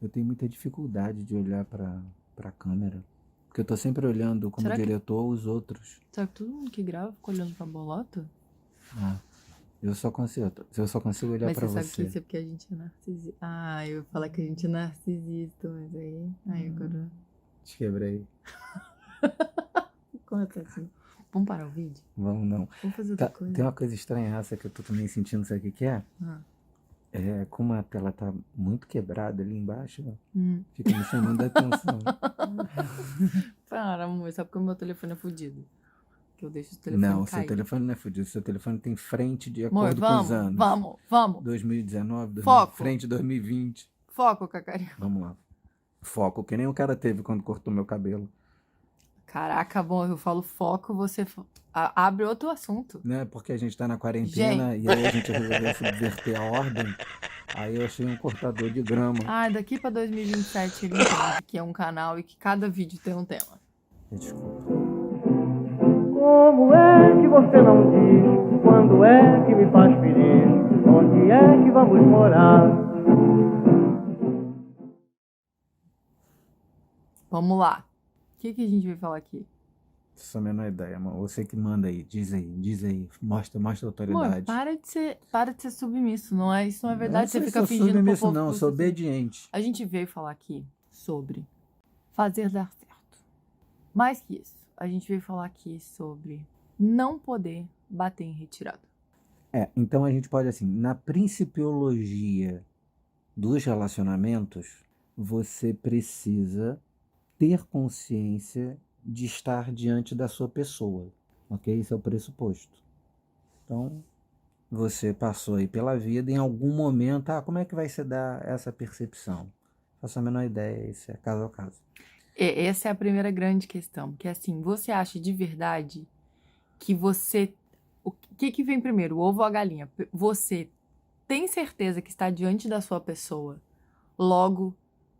Eu tenho muita dificuldade de olhar pra câmera. Porque eu tô sempre olhando como Será que- diretor os outros. Será que todo mundo que grava fica olhando pra bolota? Ah, eu só consigo olhar Mas pra você sabe que você. isso é porque a gente é narcisista. Ah, eu ia falar que a gente é narcisista, mas aí. Aí agora. Te quebrei. Como é que é assim? Vamos parar o vídeo? Vamos não. Vamos fazer outra Tá, coisa? tem uma coisa estranha essa que eu tô também sentindo, sabe o que é? Ah. É, como a tela tá muito quebrada ali embaixo, Hum. fica me chamando a atenção. Para, amor, só porque o meu telefone é fudido. Que eu deixo o telefone Não, cair. seu telefone não é fudido. Seu telefone tem frente de Amor, acordo com os anos. vamos. 2019, Foco. frente 2020. Foco, Cacarinho. Vamos lá. Foco, que nem o cara teve quando cortou meu cabelo. Caraca, bom, eu falo foco, você abre outro assunto. Né? Porque a gente tá na quarentena e aí a gente resolveu subverter a ordem. Aí eu achei um cortador de grama. Ah, daqui pra 2027 ele entende que é um canal e que cada vídeo tem um tema. Desculpa. Como é que você não diz? Quando é que me faz feliz? Onde é que vamos morar? Vamos lá. O que a gente vai falar aqui? Só a menor ideia, amor. Você que manda aí. Diz aí. Mostra a Amor, autoridade. para de ser submisso, não é? Isso não é verdade, você Não fica sou fingindo pro submisso, povo não. que Eu você sou é. obediente. A gente veio falar aqui sobre fazer dar certo. Mais que isso, a gente veio falar aqui sobre não poder bater em retirada. Então a gente pode assim, na principiologia dos relacionamentos, você precisa ter consciência de estar diante da sua pessoa, ok? Esse é o pressuposto. Então, você passou aí pela vida, em algum momento, como é que vai se dar essa percepção? Faço a menor ideia, isso é caso a caso. Essa é a primeira grande questão, que é assim, você acha de verdade que você... O que vem primeiro, o ovo ou a galinha? Você tem certeza que está diante da sua pessoa, logo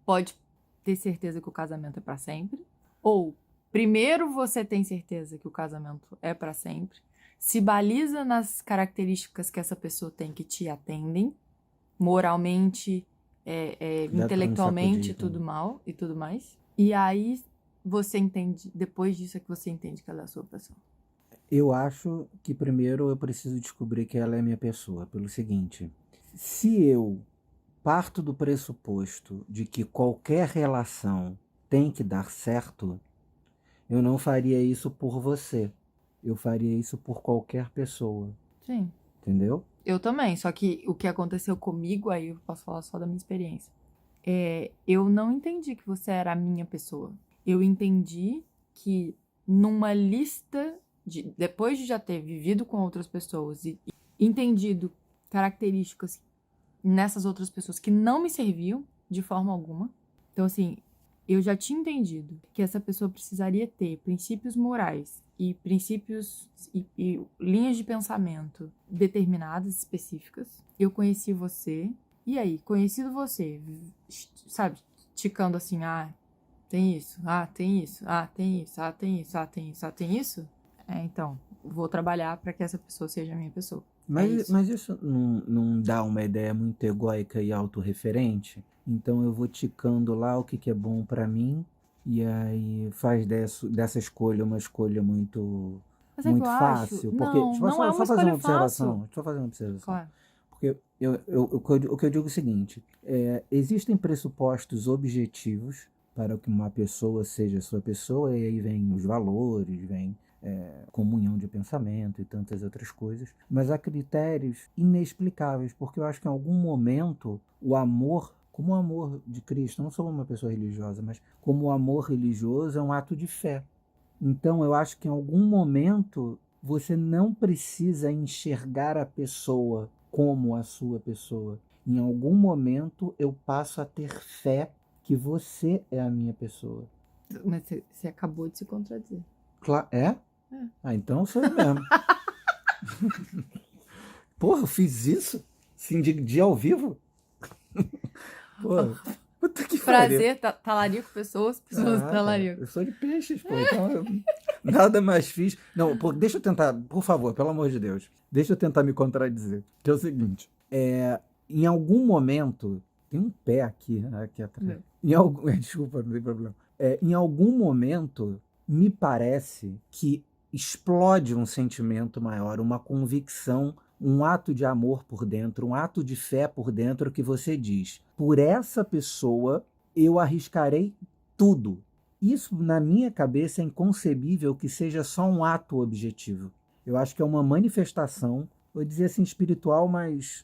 pode ter certeza que o casamento é para sempre? Ou primeiro você tem certeza que o casamento é para sempre, se baliza nas características que essa pessoa tem que te atendem, moralmente, intelectualmente e tudo mais, e aí você entende, depois disso é que você entende que ela é a sua pessoa. Eu acho que primeiro eu preciso descobrir que ela é minha pessoa, pelo seguinte: se eu parto do pressuposto de que qualquer relação tem que dar certo, eu não faria isso por você. Eu faria isso por qualquer pessoa. Sim. Entendeu? Eu também, só que o que aconteceu comigo, aí eu posso falar só da minha experiência. Eu não entendi que você era a minha pessoa. Eu entendi que numa lista, depois de já ter vivido com outras pessoas e entendido características nessas outras pessoas que não me serviam de forma alguma. Então, assim, eu já tinha entendido que essa pessoa precisaria ter princípios morais e princípios e linhas de pensamento determinadas, específicas. Eu conheci você, e aí, conhecido você, sabe, ticando assim, tem isso, tem isso, tem isso, tem isso, tem isso, tem isso. Então, vou trabalhar para que essa pessoa seja a minha pessoa. Mas isso não dá uma ideia muito egóica e autorreferente? Então eu vou ticando lá o que é bom para mim, e aí faz dessa escolha uma escolha muito fácil. Porque, não é uma escolha fácil. Deixa eu fazer uma observação. Claro. Porque o que eu digo é o seguinte: existem pressupostos objetivos para que uma pessoa seja sua pessoa, e aí vem os valores, vem comunhão de pensamento e tantas outras coisas, mas há critérios inexplicáveis, porque eu acho que em algum momento o amor, como o amor de Cristo, eu não sou uma pessoa religiosa, mas como o amor religioso é um ato de fé. Então eu acho que em algum momento você não precisa enxergar a pessoa como a sua pessoa. Em algum momento eu passo a ter fé que você é a minha pessoa. Mas você acabou de se contradizer. Claro, é? Então sou eu mesmo. Porra, eu fiz isso? Sim, de ao vivo? Porra, puta que prazer, talarico pessoas talarico. Eu sou de peixes, pô, então eu nada mais fiz. Não, deixa eu tentar, por favor, pelo amor de Deus, deixa eu tentar me contradizer. Que é o seguinte, em algum momento Tem um pé aqui atrás. Não. Desculpa, não tem problema. Em algum momento, me parece que explode um sentimento maior, uma convicção, um ato de amor por dentro, um ato de fé por dentro que você diz: por essa pessoa eu arriscarei tudo. Isso, na minha cabeça, é inconcebível que seja só um ato objetivo. Eu acho que é uma manifestação, vou dizer assim, espiritual, mas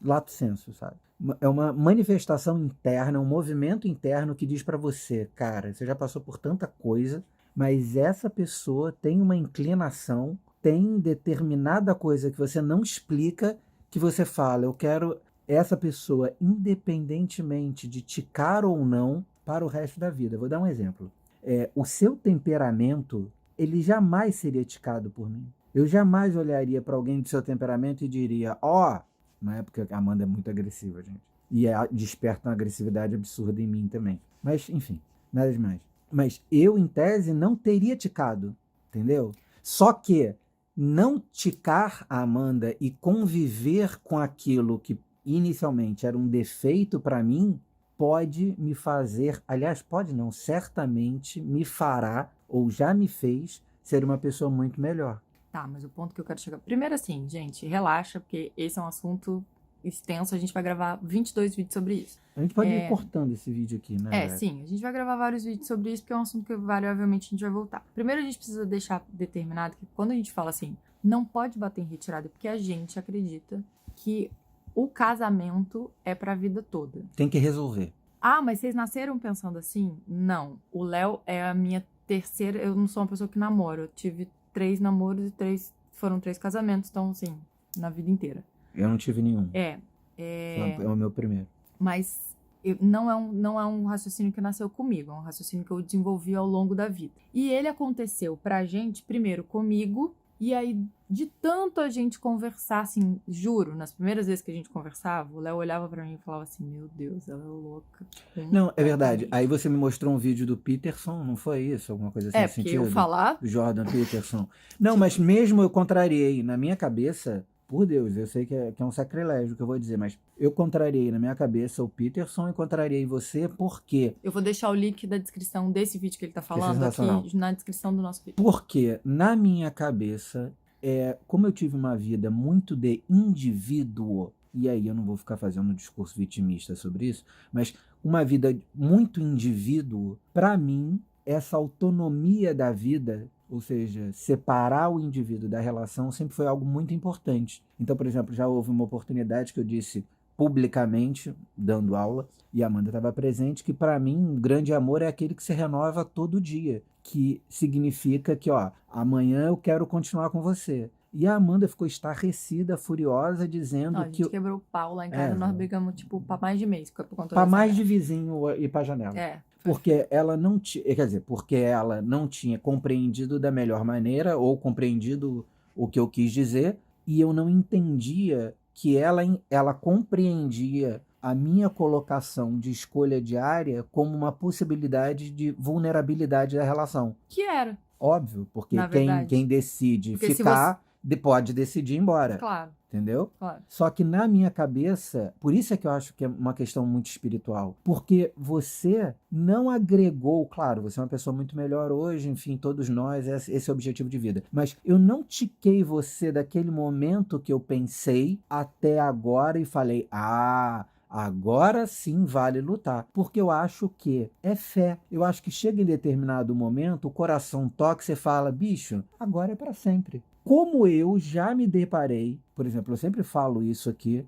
lato sensu, sabe? É uma manifestação interna, um movimento interno que diz para você: cara, você já passou por tanta coisa, mas essa pessoa tem uma inclinação, tem determinada coisa que você não explica, que você fala: eu quero essa pessoa, independentemente de ticar ou não, para o resto da vida. Vou dar um exemplo. O seu temperamento, ele jamais seria ticado por mim. Eu jamais olharia para alguém do seu temperamento e diria: na época a Amanda é muito agressiva, gente. E desperta uma agressividade absurda em mim também. Mas, enfim, nada demais. Mas eu, em tese, não teria ticado, entendeu? Só que não ticar a Amanda e conviver com aquilo que inicialmente era um defeito para mim, pode me fazer, aliás, pode não, certamente me fará, ou já me fez, ser uma pessoa muito melhor. Tá, mas o ponto que eu quero chegar... Primeiro assim, gente, relaxa, porque esse é um assunto extenso, a gente vai gravar 22 vídeos sobre isso. A gente pode ir cortando esse vídeo aqui, né? Sim, a gente vai gravar vários vídeos sobre isso, porque é um assunto que variavelmente a gente vai voltar. Primeiro a gente precisa deixar determinado que quando a gente fala assim, não pode bater em retirada, porque a gente acredita que o casamento é pra vida toda. Tem que resolver. Mas vocês nasceram pensando assim? Não. O Léo é a minha terceira... Eu não sou uma pessoa que namora. Eu tive 3 namoros e foram 3 casamentos. Então, assim, na vida inteira. Eu não tive nenhum. É o meu primeiro. Mas não é um raciocínio que nasceu comigo. É um raciocínio que eu desenvolvi ao longo da vida. E ele aconteceu pra gente, primeiro, comigo... E aí, de tanto a gente conversar, assim, juro, nas primeiras vezes que a gente conversava, o Léo olhava pra mim e falava assim: meu Deus, ela é louca. Não, é verdade. Aí você me mostrou um vídeo do Peterson, não foi isso? Alguma coisa assim? Porque eu falar... Do Jordan Peterson. Não, mas mesmo eu contrariei na minha cabeça... Por Deus, eu sei que é um sacrilégio que eu vou dizer, mas eu contrariei na minha cabeça o Peterson e contrariei você porque... Eu vou deixar o link da descrição desse vídeo que ele tá falando aqui na descrição do nosso vídeo. Porque na minha cabeça, como eu tive uma vida muito de indivíduo, e aí eu não vou ficar fazendo um discurso vitimista sobre isso, mas uma vida muito indivíduo, para mim, essa autonomia da vida... Ou seja, separar o indivíduo da relação sempre foi algo muito importante. Então, por exemplo, já houve uma oportunidade que eu disse publicamente, dando aula, e a Amanda estava presente, que para mim um grande amor é aquele que se renova todo dia, que significa que, amanhã eu quero continuar com você. E a Amanda ficou estarrecida, furiosa, dizendo que... A gente quebrou o pau lá em casa, nós brigamos, pra mais de mês. Pra mais de vizinho ir pra janela. Porque ela não tinha compreendido da melhor maneira, ou compreendido o que eu quis dizer, e eu não entendia que ela compreendia a minha colocação de escolha diária como uma possibilidade de vulnerabilidade da relação. Que era. Óbvio, porque quem decide ficar... pode decidir ir embora. Claro. Entendeu? Claro. Só que na minha cabeça, por isso é que eu acho que é uma questão muito espiritual. Porque você não agregou, claro, você é uma pessoa muito melhor hoje, enfim, todos nós, esse é o objetivo de vida. Mas eu não tiquei você daquele momento que eu pensei até agora e falei: agora sim vale lutar. Porque eu acho que é fé. Eu acho que chega em determinado momento, o coração toca e você fala: bicho, agora é para sempre. Como eu já me deparei, por exemplo, eu sempre falo isso aqui,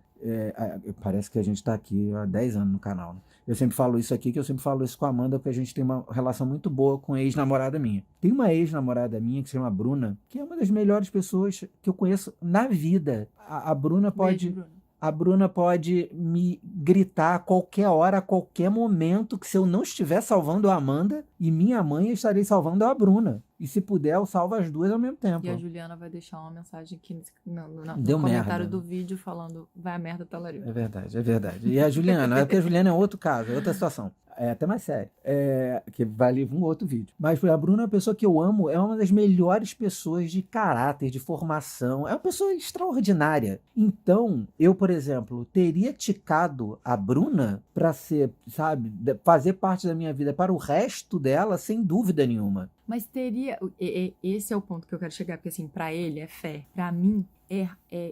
parece que a gente está aqui há 10 anos no canal, né? Eu sempre falo isso aqui, que eu sempre falo isso com a Amanda, porque a gente tem uma relação muito boa com a ex-namorada minha. Tem uma ex-namorada minha que se chama Bruna, que é uma das melhores pessoas que eu conheço na vida. A Bruna pode... Beijo, Bruna. A Bruna pode me gritar a qualquer hora, a qualquer momento, que se eu não estiver salvando a Amanda e minha mãe, eu estarei salvando a Bruna. E se puder, eu salvo as duas ao mesmo tempo. E a Juliana vai deixar uma mensagem aqui no Deu comentário merda do vídeo falando: vai a merda, Talariu. É verdade. E a Juliana, porque a Juliana é outro caso, é outra situação. É até mais sério. Que vale um outro vídeo. Mas a Bruna é uma pessoa que eu amo, é uma das melhores pessoas de caráter, de formação. É uma pessoa extraordinária. Então, eu, por exemplo, teria ticado a Bruna para ser, sabe, fazer parte da minha vida para o resto dela, sem dúvida nenhuma. Mas teria... Esse é o ponto que eu quero chegar, porque assim, pra ele é fé. Pra mim,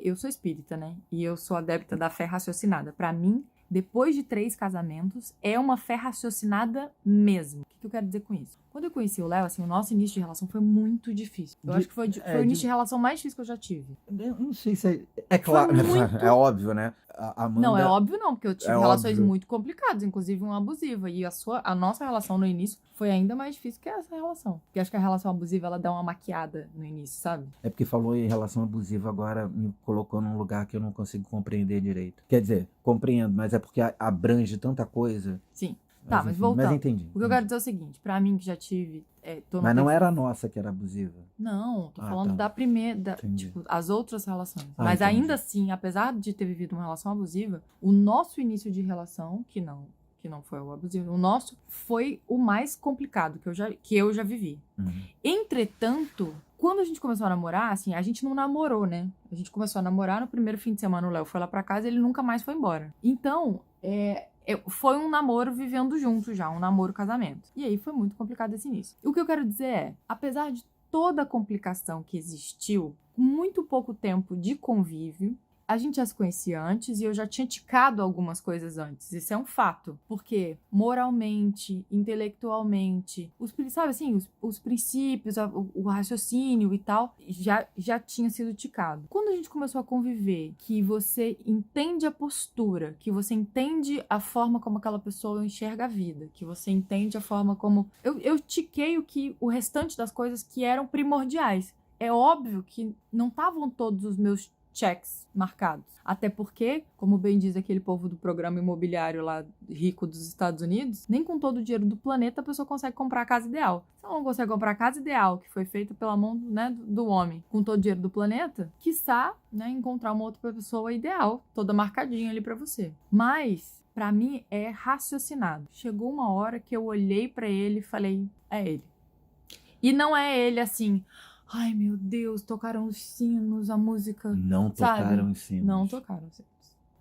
eu sou espírita, né? E eu sou adepta da fé raciocinada. Pra mim, depois de 3 casamentos, é uma fé raciocinada mesmo. O que eu quero dizer com isso? Quando eu conheci o Léo, assim, o nosso início de relação foi muito difícil. Eu acho que foi o início de relação mais difícil que eu já tive. Eu não sei se é claro, muito... é óbvio, né? A Amanda... Não, é óbvio não, porque eu tive relações óbvio. muito complicadas, inclusive uma abusiva. E a nossa relação no início foi ainda mais difícil que essa relação. Porque acho que a relação abusiva, ela dá uma maquiada no início, sabe? É porque falou em relação abusiva, agora me colocou num lugar que eu não consigo compreender direito. Quer dizer, compreendo, mas é porque abrange tanta coisa. Sim. Tá, mas enfim, voltando. Mas entendi. O que eu quero dizer é o seguinte, pra mim que já tive... Mas não era a nossa que era abusiva. Não, tô falando tá. da primeira, Entendi. tipo, as outras relações. Ah, Mas entendi. ainda assim, apesar de ter vivido uma relação abusiva, o nosso início de relação, que não foi o abusivo, o nosso foi o mais complicado que eu já vivi. Uhum. Entretanto, quando a gente começou a namorar, assim, a gente não namorou, né? A gente começou a namorar no primeiro fim de semana, o Léo foi lá pra casa e ele nunca mais foi embora. Então, foi um namoro vivendo junto já, um namoro casamento. E aí foi muito complicado esse início. O que eu quero dizer é, apesar de toda a complicação que existiu, muito pouco tempo de convívio, a gente já se conhecia antes e eu já tinha ticado algumas coisas antes. Isso é um fato. Porque moralmente, intelectualmente, sabe assim, os princípios, o raciocínio e tal, já tinha sido ticado. Quando a gente começou a conviver, que você entende a postura, que você entende a forma como aquela pessoa enxerga a vida, que você entende a forma como... Eu tiquei o restante das coisas que eram primordiais. É óbvio que não estavam todos os meus checks marcados. Até porque, como bem diz aquele povo do programa imobiliário lá rico dos Estados Unidos, nem com todo o dinheiro do planeta a pessoa consegue comprar a casa ideal. Se ela não consegue comprar a casa ideal, que foi feita pela mão, né, do homem, com todo o dinheiro do planeta, quiçá, né, encontrar uma outra pessoa ideal, toda marcadinha ali pra você. Mas, pra mim, é raciocinado. Chegou uma hora que eu olhei pra ele e falei, é ele. E não é ele assim... Ai, meu Deus, tocaram os sinos, a música... Não tocaram os sinos. Não tocaram os sinos.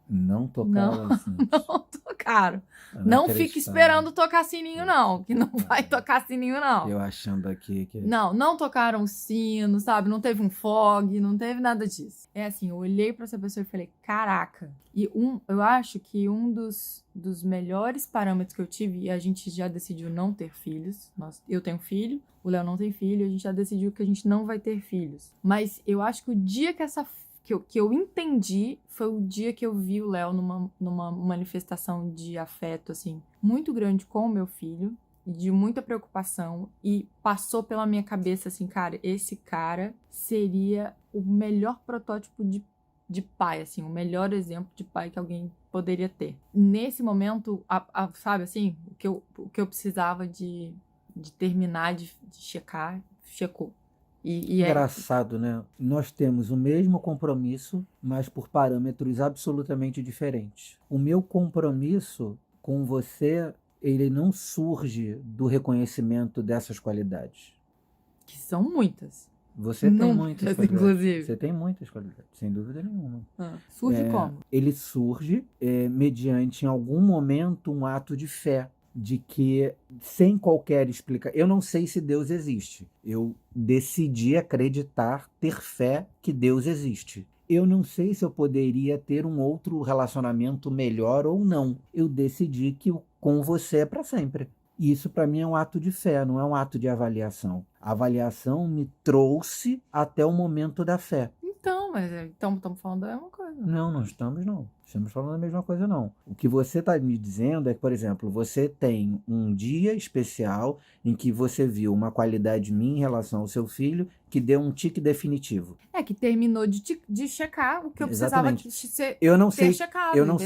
Não tocaram os sinos. Não tocaram. Não fique esperando tocar sininho, não. Que não vai tocar sininho, não. Eu achando aqui que... Não tocaram os sinos, sabe? Não teve um fog, não teve nada disso. É assim, eu olhei pra essa pessoa e falei, caraca. E eu acho que um dos melhores parâmetros que eu tive, e a gente já decidiu não ter filhos. Eu tenho filho, o Léo não tem filho, a gente já decidiu que a gente não vai ter filhos. Mas eu acho que o dia que eu entendi foi o dia que eu vi o Léo numa manifestação de afeto, assim, muito grande com o meu filho, de muita preocupação, e passou pela minha cabeça, assim, cara, esse cara seria o melhor protótipo de pai, assim, o melhor exemplo de pai que alguém poderia ter. Nesse momento, sabe, assim, o que eu precisava de terminar de checar, checou. Engraçado, né? Nós temos o mesmo compromisso, mas por parâmetros absolutamente diferentes. O meu compromisso com você, ele não surge do reconhecimento dessas qualidades. Que são muitas. Você tem muitas qualidades. Inclusive. Você tem muitas qualidades, sem dúvida nenhuma. Surge como? Ele surge mediante, em algum momento, um ato de fé. De que, sem qualquer explicação... Eu não sei se Deus existe. Eu decidi acreditar, ter fé que Deus existe. Eu não sei se eu poderia ter um outro relacionamento melhor ou não. Eu decidi que com você é para sempre. E isso, para mim, é um ato de fé, não é um ato de avaliação. A avaliação me trouxe até o momento da fé. Então, mas estamos falando da mesma coisa. Não estamos, não. Estamos falando da mesma coisa, não. O que você está me dizendo é que, por exemplo, você tem um dia especial em que você viu uma qualidade minha em relação ao seu filho que deu um tique definitivo. Que terminou de checar o que eu precisava ter checado. Eu não sei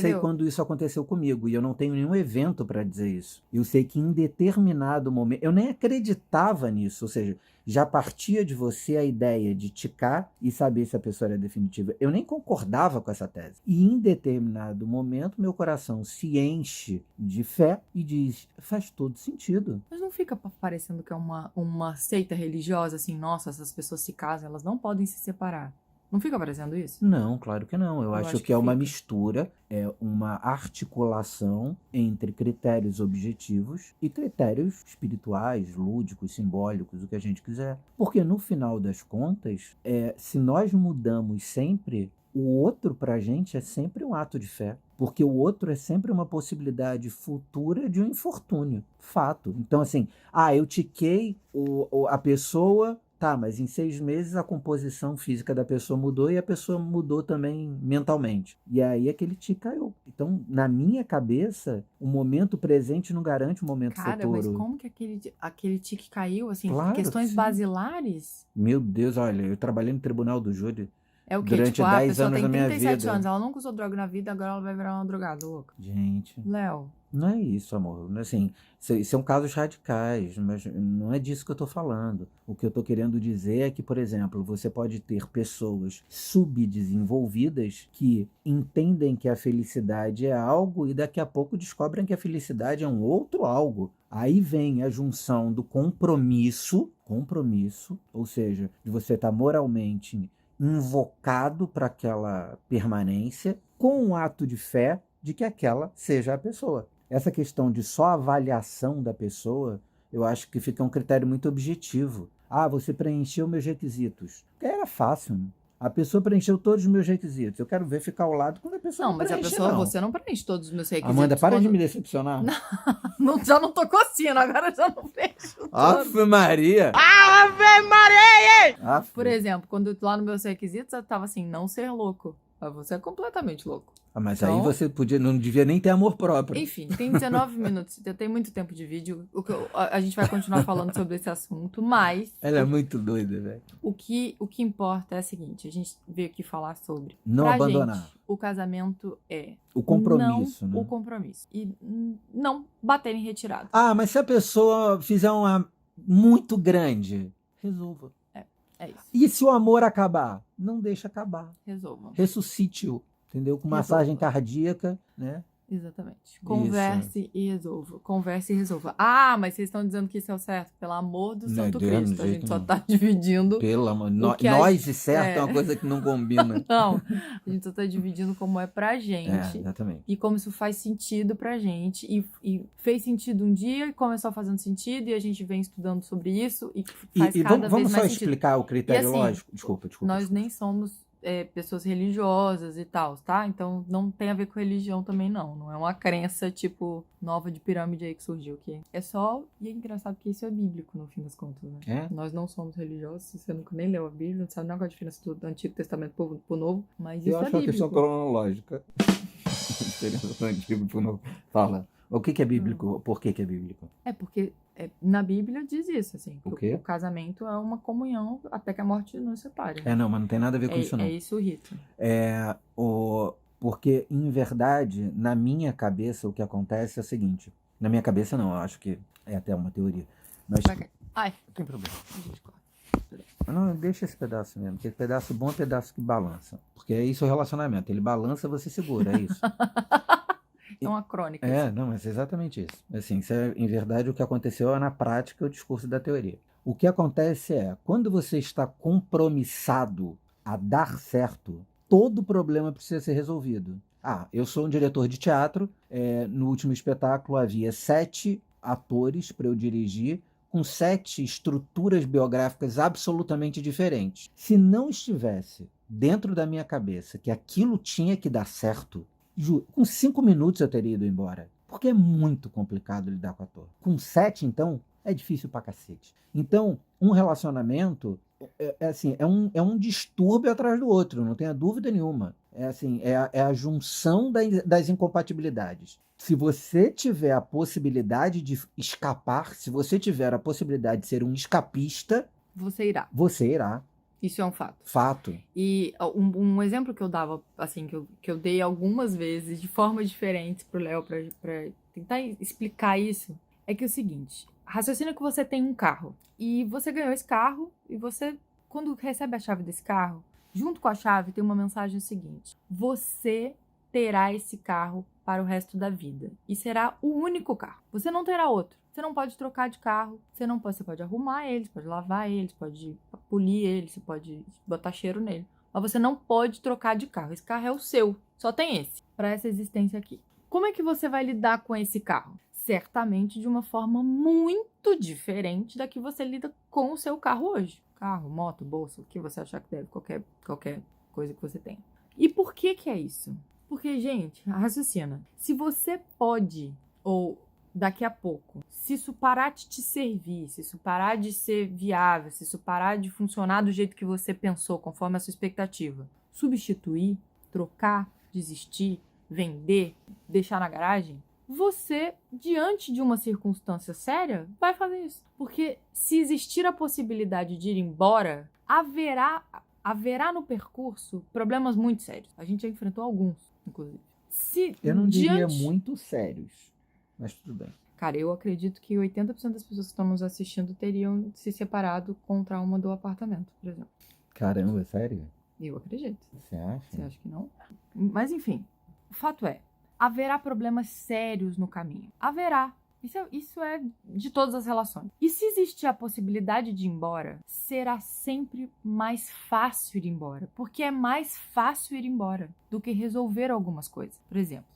entendeu? quando isso aconteceu comigo e eu não tenho nenhum evento para dizer isso. Eu sei que em determinado momento... Eu nem acreditava nisso, ou seja, já partia de você a ideia de ticar e saber se a pessoa era definitiva. Eu nem concordava concordo com essa tese. E em determinado momento, meu coração se enche de fé e diz, faz todo sentido. Mas não fica parecendo que é uma seita religiosa, assim, nossa, essas pessoas se casam, elas não podem se separar. Não fica parecendo isso? Não, claro que não. Eu acho acho que é uma fica. mistura, é uma articulação entre critérios objetivos e critérios espirituais, lúdicos, simbólicos, o que a gente quiser. Porque no final das contas, se nós mudamos sempre, o outro pra gente é sempre um ato de fé. Porque o outro é sempre uma possibilidade futura de um infortúnio. Fato. Então, assim, eu tiquei a pessoa. Tá, mas em 6 meses a composição física da pessoa mudou e a pessoa mudou também mentalmente. E aí aquele tique caiu. Então, na minha cabeça, o momento presente não garante o momento Cara, futuro. mas como que aquele tique caiu, assim, Claro questões que sim. basilares? Meu Deus, olha, eu trabalhei no tribunal do júri É o quê? durante Tipo, a 10 pessoa anos tem da minha 37 vida. anos, ela nunca usou droga na vida, agora ela vai virar uma drogada louca. Gente, Léo, não é isso, amor. Assim, são casos radicais, mas não é disso que eu estou falando. O que eu estou querendo dizer é que, por exemplo, você pode ter pessoas subdesenvolvidas que entendem que a felicidade é algo e daqui a pouco descobrem que a felicidade é um outro algo. Aí vem a junção do compromisso, ou seja, de você estar moralmente invocado para aquela permanência, com um ato de fé de que aquela seja a pessoa. Essa questão de só avaliação da pessoa, eu acho que fica um critério muito objetivo. Você preencheu meus requisitos. Porque era fácil. Né? A pessoa preencheu todos os meus requisitos. Eu quero ver ficar ao lado quando a pessoa não, não mas preenche, a pessoa, não. você não preenche todos os meus requisitos. Amanda, para de quando- me decepcionar. Já não tô coçando, agora já não preencho tudo. Ave Maria! Ave Maria! Aff. Por exemplo, quando lá nos meus requisitos eu tava assim, não ser louco. Mas você é completamente louco. Mas Então- aí você não devia nem ter amor próprio. Enfim, tem 19 minutos, já tem muito tempo de vídeo. A gente vai continuar falando sobre esse assunto, mas Ela é muito doida, velho. o que importa é o seguinte, a gente veio aqui falar sobre. Não Pra abandonar. gente, o casamento é O compromisso, não né? o compromisso. E não bater em retirada. Mas se a pessoa fizer uma muito grande, resolva. É isso. E se o amor acabar? Não deixa acabar. Resolvam. Ressuscite-o, entendeu? Com massagem cardíaca, né? Exatamente. Converse e resolva. Converse e resolva. Mas vocês estão dizendo que isso é o certo? Pelo amor do Não, Santo Deus, Cristo. de A gente jeito só nenhum. tá dividindo. Pelo amor. que a Nós gente- e certo é uma coisa que não combina. Não, a gente só tá dividindo como é pra gente. Exatamente. E como isso faz sentido pra gente. E fez sentido um dia e começou fazendo sentido. E a gente vem estudando sobre isso. E faz E cada vamos vez só mais sentido. explicar o critério E assim, lógico? Desculpa. Nós nem somos pessoas religiosas e tal, tá? Então não tem a ver com religião também, não. Não é uma crença, tipo, nova de pirâmide aí que surgiu. Que é só... E é engraçado que isso é bíblico, no fim das contas, né? É? Nós não somos religiosos. Você nunca nem leu a Bíblia, não sabe nem qual a diferença do Antigo Testamento pro Novo. Mas isso Eu é acho uma questão bíblico. cronológica. Diferença do antigo pro novo. Fala. O que é bíblico? Por que é bíblico? É porque na Bíblia diz isso, assim. O que quê? O casamento é uma comunhão até que a morte nos separe. Não, mas não tem nada a ver com isso, não. É isso o rito. Porque, em verdade, na minha cabeça, o que acontece é o seguinte. Na minha cabeça, não, eu acho que é até uma teoria. Mas Vai cair. Ai, não tem problema. a gente corta. Não, deixa esse pedaço mesmo, porque pedaço bom é pedaço que balança. Porque é isso o relacionamento. Ele balança, você segura, é isso. É uma crônica. Não, mas é exatamente isso. Assim, isso é, em verdade, o que aconteceu é na prática o discurso da teoria. O que acontece é, quando você está compromissado a dar certo, todo problema precisa ser resolvido. Eu sou um diretor de teatro, no último espetáculo havia 7 atores para eu dirigir, com 7 estruturas biográficas absolutamente diferentes. Se não estivesse dentro da minha cabeça que aquilo tinha que dar certo, com 5 minutos eu teria ido embora. Porque é muito complicado lidar com ator. Com 7, então, é difícil pra cacete. Então, um relacionamento é um distúrbio atrás do outro, não tenha dúvida nenhuma. É a junção das incompatibilidades. Se você tiver a possibilidade de escapar, se você tiver a possibilidade de ser um escapista, Você irá. você irá. Isso é um fato. Fato. E um exemplo que eu dava, assim, que eu dei algumas vezes, de formas diferentes pro Léo, pra tentar explicar isso, é que é o seguinte, raciocina que você tem um carro, e você ganhou esse carro, e você, quando recebe a chave desse carro, Junto com a chave tem uma mensagem seguinte: você terá esse carro para o resto da vida e será o único carro. Você não terá outro. Você não pode trocar de carro, você pode arrumar ele, você pode lavar ele, você pode polir ele, você pode botar cheiro nele. Mas você não pode trocar de carro. Esse carro é o seu. Só tem esse, para essa existência aqui. Como é que você vai lidar com esse carro? Certamente de uma forma muito diferente da que você lida com o seu carro hoje. Carro, moto, bolsa, o que você achar que deve, qualquer coisa que você tem. E por que é isso? Porque, gente, raciocina. Se você pode, ou daqui a pouco, se isso parar de te servir, se isso parar de ser viável, se isso parar de funcionar do jeito que você pensou, conforme a sua expectativa, substituir, trocar, desistir, vender, deixar na garagem, você, diante de uma circunstância séria, vai fazer isso. Porque se existir a possibilidade de ir embora, haverá no percurso problemas muito sérios. A gente já enfrentou alguns, inclusive. Eu não diria muito sérios, mas tudo bem. Cara, eu acredito que 80% das pessoas que estão nos assistindo teriam se separado com o trauma do apartamento, por exemplo. Caramba, sério? Eu acredito. Você acha? Você acha que não? Mas, enfim, o fato é, haverá problemas sérios no caminho. Haverá. Isso é de todas as relações. E se existir a possibilidade de ir embora, será sempre mais fácil ir embora. Porque é mais fácil ir embora do que resolver algumas coisas. Por exemplo,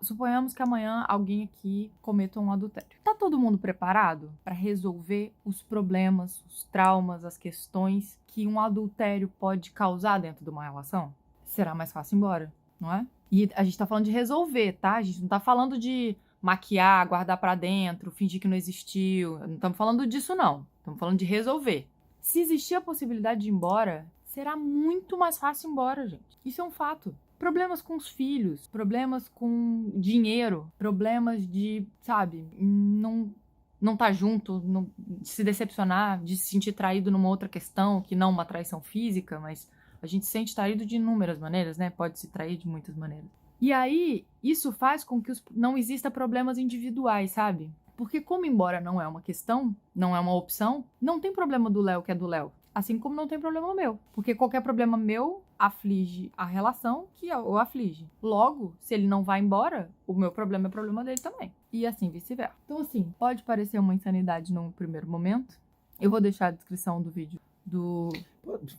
suponhamos que amanhã alguém aqui cometa um adultério. Tá todo mundo preparado para resolver os problemas, os traumas, as questões que um adultério pode causar dentro de uma relação? Será mais fácil ir embora, não é? E a gente tá falando de resolver, tá? A gente não tá falando de maquiar, guardar pra dentro, fingir que não existiu. Não estamos falando disso, não. Estamos falando de resolver. Se existir a possibilidade de ir embora, será muito mais fácil ir embora, gente. Isso é um fato. Problemas com os filhos, problemas com dinheiro, problemas de, sabe, não tá junto, de se decepcionar, de se sentir traído numa outra questão, que não uma traição física, mas a gente se sente traído de inúmeras maneiras, né? Pode se trair de muitas maneiras. E aí, isso faz com que não exista problemas individuais, sabe? Porque como embora não é uma questão, não é uma opção, não tem problema do Léo que é do Léo. Assim como não tem problema meu. Porque qualquer problema meu aflige a relação que o aflige. Logo, se ele não vai embora, o meu problema é problema dele também. E assim vice-versa. Então assim, pode parecer uma insanidade num primeiro momento. Eu vou deixar a descrição do vídeo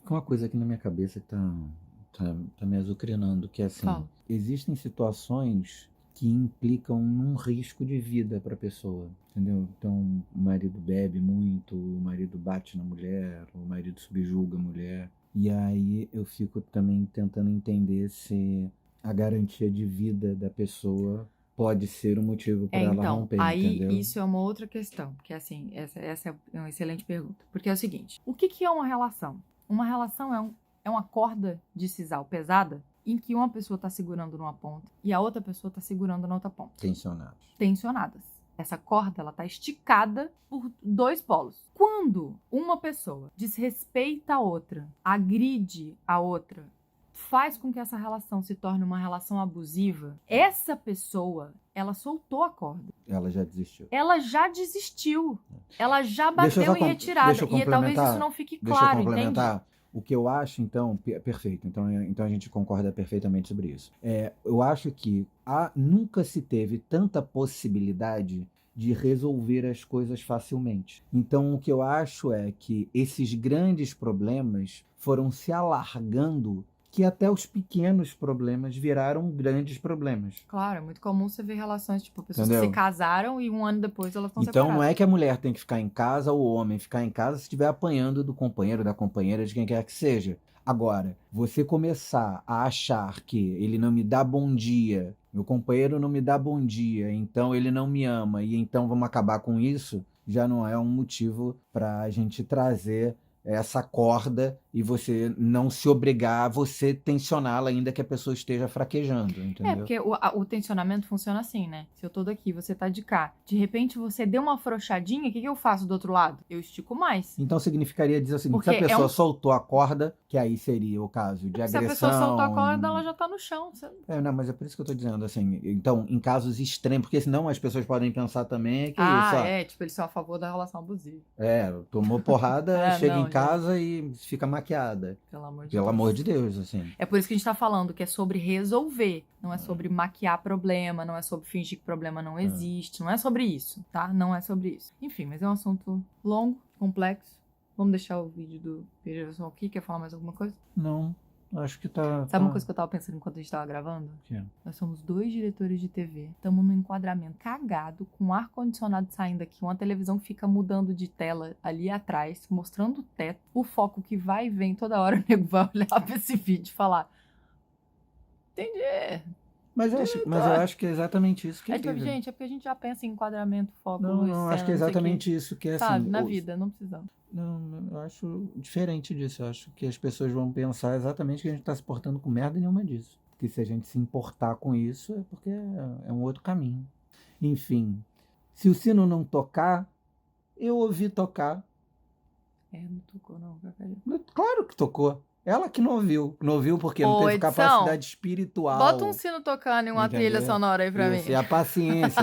Uma coisa aqui na minha cabeça que tá me azucrinando, que é assim, Fala. Existem situações que implicam num risco de vida para a pessoa, entendeu? Então, o marido bebe muito, o marido bate na mulher, o marido subjuga a mulher. E aí eu fico também tentando entender se a garantia de vida da pessoa pode ser um motivo para ela então, romper, aí entendeu? isso é uma outra questão, porque assim, essa é uma excelente pergunta. Porque é o seguinte, o que é uma relação? Uma relação é uma corda de sisal pesada em que uma pessoa está segurando numa ponta e a outra pessoa está segurando na outra ponta. Tensionadas. Essa corda, ela tá esticada por dois polos. Quando uma pessoa desrespeita a outra, agride a outra, faz com que essa relação se torne uma relação abusiva, essa pessoa, ela soltou a corda. Ela já desistiu. Ela já desistiu. Ela já bateu em retirada. E talvez isso não fique claro, entende? O que eu acho, então, perfeito, então a gente concorda perfeitamente sobre isso. Eu acho que nunca se teve tanta possibilidade de resolver as coisas facilmente. Então, o que eu acho é que esses grandes problemas foram se alargando, que até os pequenos problemas viraram grandes problemas. Claro, é muito comum você ver relações, tipo, pessoas Entendeu? que se casaram e um ano depois elas estão Então separadas. não é que a mulher tem que ficar em casa ou o homem ficar em casa se estiver apanhando do companheiro, da companheira, de quem quer que seja. Agora, você começar a achar que ele não me dá bom dia, meu companheiro não me dá bom dia, então ele não me ama e então vamos acabar com isso, já não é um motivo para a gente trazer essa corda e você não se obrigar a você tensioná-la ainda que a pessoa esteja fraquejando, entendeu? Porque o tensionamento funciona assim, né? Se eu tô daqui, você tá de cá. De repente, você deu uma afrouxadinha, o que eu faço do outro lado? Eu estico mais. Então significaria dizer o seguinte, Porque se a pessoa soltou a corda, que aí seria o caso de agressão... Se a pessoa soltou a corda, ela já tá no chão. Não, mas é por isso que eu tô dizendo, assim, então, em casos extremos, porque senão as pessoas podem pensar também que isso... Tipo, eles são a favor da relação abusiva. Tomou porrada, chega em casa e fica maquiada. Pelo amor de Pelo Deus. amor de Deus, assim. É por isso que a gente tá falando que é sobre resolver. Não é sobre maquiar problema, não é sobre fingir que problema não existe. Não é sobre isso, tá? Não é sobre isso. Enfim, mas é um assunto longo, complexo. Vamos deixar o vídeo do Pereiração aqui. Quer falar mais alguma coisa? Não, acho que tá... Sabe uma coisa que eu tava pensando enquanto a gente tava gravando? Que? Nós somos 2 diretores de TV. Estamos num enquadramento cagado, com ar-condicionado saindo aqui, uma televisão que fica mudando de tela ali atrás, mostrando o teto, o foco que vai e vem toda hora, o nego vai olhar pra esse vídeo e falar: entendi. Mas eu acho que é exatamente isso que é Tipo, incrível. gente, é porque a gente já pensa em enquadramento, foco, Não, luz, não, acho cena, que é não sei o quê. exatamente isso que é Sabe, assim. na vida, não precisamos. Não, eu acho diferente disso. Eu acho que as pessoas vão pensar exatamente que a gente tá se portando com merda nenhuma disso. Porque se a gente se importar com isso, é porque é um outro caminho. Enfim, se o sino não tocar, eu ouvi tocar. Não tocou não, Cacalhão. Claro que tocou. Ela que não ouviu. Não ouviu porque não Ô, teve edição, capacidade espiritual. Bota um sino tocando e uma Entendeu? trilha sonora aí pra mim. Isso, e a paciência.